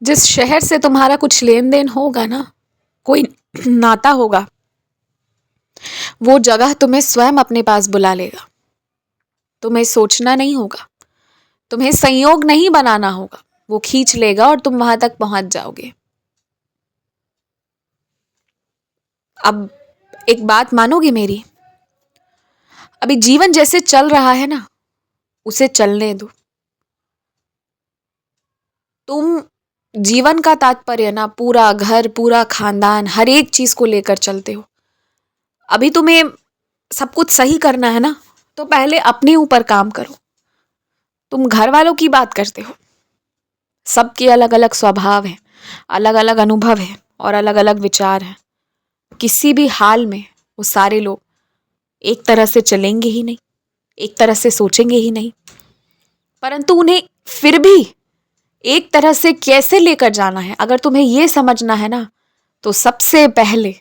जिस शहर से तुम्हारा कुछ लेन देन होगा ना, कोई नाता होगा, वो जगह तुम्हें स्वयं अपने पास बुला लेगा। तुम्हें सोचना नहीं होगा, तुम्हें संयोग नहीं बनाना होगा, वो खींच लेगा और तुम वहां तक पहुंच जाओगे। अब एक बात मानोगे मेरी? अभी जीवन जैसे चल रहा है ना, उसे चलने दो। तुम जीवन का तात्पर्य ना पूरा घर, पूरा खानदान, हर एक चीज को लेकर चलते हो। अभी तुम्हें सब कुछ सही करना है ना, तो पहले अपने ऊपर काम करो। तुम घर वालों की बात करते हो, सबके अलग अलग स्वभाव है, अलग अलग अनुभव है और अलग अलग विचार हैं। किसी भी हाल में वो सारे लोग एक तरह से चलेंगे ही नहीं, एक तरह से सोचेंगे ही नहीं। परंतु उन्हें फिर भी एक तरह से कैसे लेकर जाना है, अगर तुम्हें ये समझना है ना, तो सबसे पहले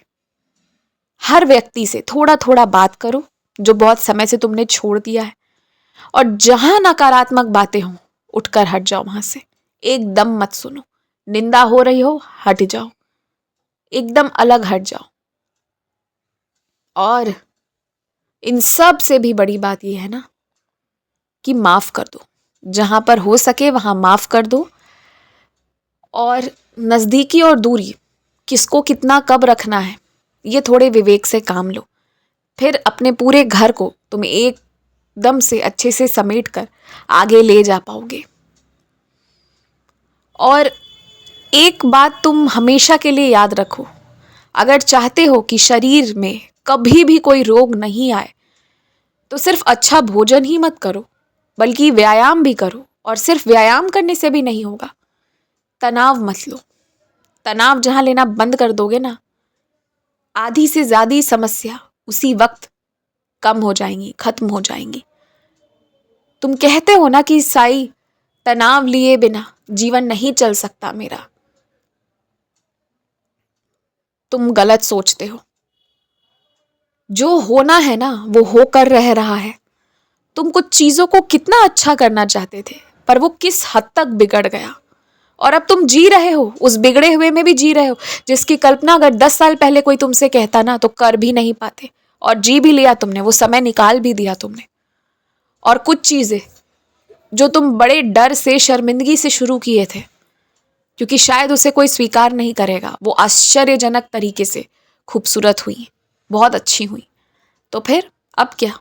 हर व्यक्ति से थोड़ा थोड़ा बात करो जो बहुत समय से तुमने छोड़ दिया है। और जहां नकारात्मक बातें हों, उठकर हट जाओ वहां से। एकदम मत सुनो। निंदा हो रही हो, हट जाओ, एकदम अलग हट जाओ। और इन सब से भी बड़ी बात यह है ना कि माफ कर दो। जहां पर हो सके वहां माफ कर दो। और नजदीकी और दूरी, किसको कितना कब रखना है, ये थोड़े विवेक से काम लो। फिर अपने पूरे घर को तुम एकदम से अच्छे से समेट कर आगे ले जा पाओगे। और एक बात तुम हमेशा के लिए याद रखो, अगर चाहते हो कि शरीर में कभी भी कोई रोग नहीं आए, तो सिर्फ अच्छा भोजन ही मत करो, बल्कि व्यायाम भी करो। और सिर्फ व्यायाम करने से भी नहीं होगा, तनाव मत लो। तनाव जहां लेना बंद कर दोगे ना, आधी से ज्यादा समस्या उसी वक्त कम हो जाएंगी, खत्म हो जाएंगी। तुम कहते हो ना कि साई, तनाव लिए बिना जीवन नहीं चल सकता मेरा। तुम गलत सोचते हो। जो होना है ना, वो होकर रह रहा है। तुम कुछ चीजों को कितना अच्छा करना चाहते थे, पर वो किस हद तक बिगड़ गया। और अब तुम जी रहे हो, उस बिगड़े हुए में भी जी रहे हो, जिसकी कल्पना अगर 10 साल पहले कोई तुमसे कहता ना, तो कर भी नहीं पाते। और जी भी लिया तुमने, वो समय निकाल भी दिया तुमने। और कुछ चीजें जो तुम बड़े डर से, शर्मिंदगी से शुरू किए थे, क्योंकि शायद उसे कोई स्वीकार नहीं करेगा, वो आश्चर्यजनक तरीके से खूबसूरत हुई, बहुत अच्छी हुई। तो फिर अब क्या?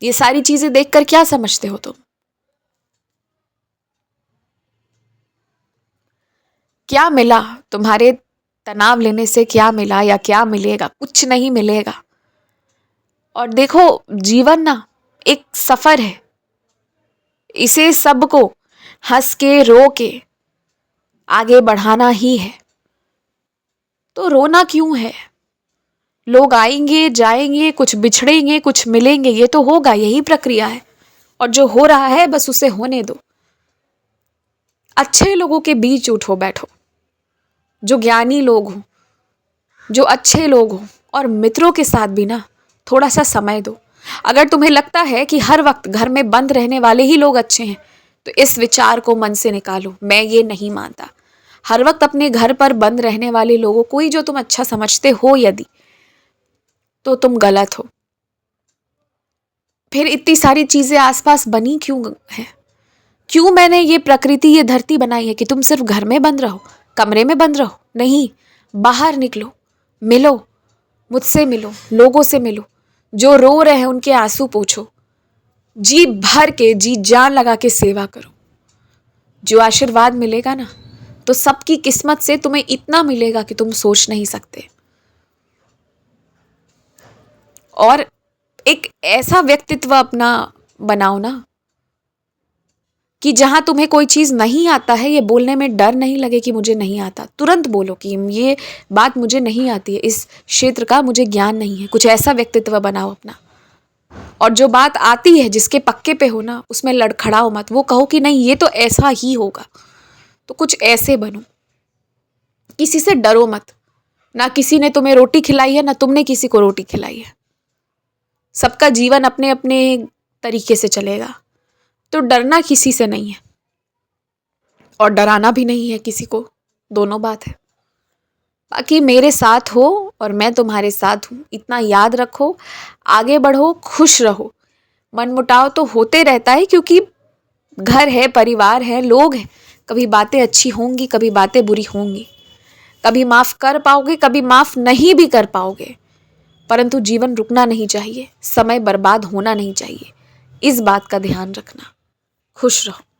ये सारी चीजें देखकर क्या समझते हो तुम? क्या मिला तुम्हारे तनाव लेने से? क्या मिला या क्या मिलेगा? कुछ नहीं मिलेगा। और देखो, जीवन ना एक सफर है, इसे सबको हंस के, रो के आगे बढ़ाना ही है। तो रोना क्यों है? लोग आएंगे जाएंगे, कुछ बिछड़ेंगे, कुछ मिलेंगे, ये तो होगा, यही प्रक्रिया है। और जो हो रहा है बस उसे होने दो। अच्छे लोगों के बीच उठो बैठो, जो ज्ञानी लोग हों, जो अच्छे लोग हों। और मित्रों के साथ भी ना थोड़ा सा समय दो। अगर तुम्हें लगता है कि हर वक्त घर में बंद रहने वाले ही लोग अच्छे हैं, तो इस विचार को मन से निकालो। मैं ये नहीं मानता। हर वक्त अपने घर पर बंद रहने वाले लोगों को ही जो तुम अच्छा समझते हो यदि, तो तुम गलत हो। फिर इतनी सारी चीजें आसपास बनी क्यों है? क्यों मैंने ये प्रकृति, ये धरती बनाई है कि तुम सिर्फ घर में बंद रहो, कमरे में बंद रहो? नहीं, बाहर निकलो, मिलो, मुझसे मिलो, लोगों से मिलो। जो रो रहे हैं उनके आंसू पोंछो, जी भर के, जी जान लगा के सेवा करो। जो आशीर्वाद मिलेगा ना, तो सबकी किस्मत से तुम्हें इतना मिलेगा कि तुम सोच नहीं सकते। और एक ऐसा व्यक्तित्व अपना बनाओ ना कि जहां तुम्हें कोई चीज नहीं आता है, ये बोलने में डर नहीं लगे कि मुझे नहीं आता। तुरंत बोलो कि ये बात मुझे नहीं आती है, इस क्षेत्र का मुझे ज्ञान नहीं है। कुछ ऐसा व्यक्तित्व बनाओ अपना। और जो बात आती है, जिसके पक्के पे हो ना, उसमें लड़खड़ाओ मत। वो कहो कि नहीं, ये तो ऐसा ही होगा। तो कुछ ऐसे बनो, किसी से डरो मत। ना किसी ने तुम्हें रोटी खिलाई है, ना तुमने किसी को रोटी खिलाई है। सबका जीवन अपने अपने तरीके से चलेगा, तो डरना किसी से नहीं है। और डराना भी नहीं है किसी को, दोनों बात है। बाकी मेरे साथ हो और मैं तुम्हारे साथ हूँ, इतना याद रखो। आगे बढ़ो, खुश रहो। मनमुटाव तो होते रहता है क्योंकि घर है, परिवार है, लोग हैं। कभी बातें अच्छी होंगी, कभी बातें बुरी होंगी। कभी माफ कर पाओगे, कभी माफ नहीं भी कर पाओगे। परंतु जीवन रुकना नहीं चाहिए, समय बर्बाद होना नहीं चाहिए। इस बात का ध्यान रखना। खुश रहो।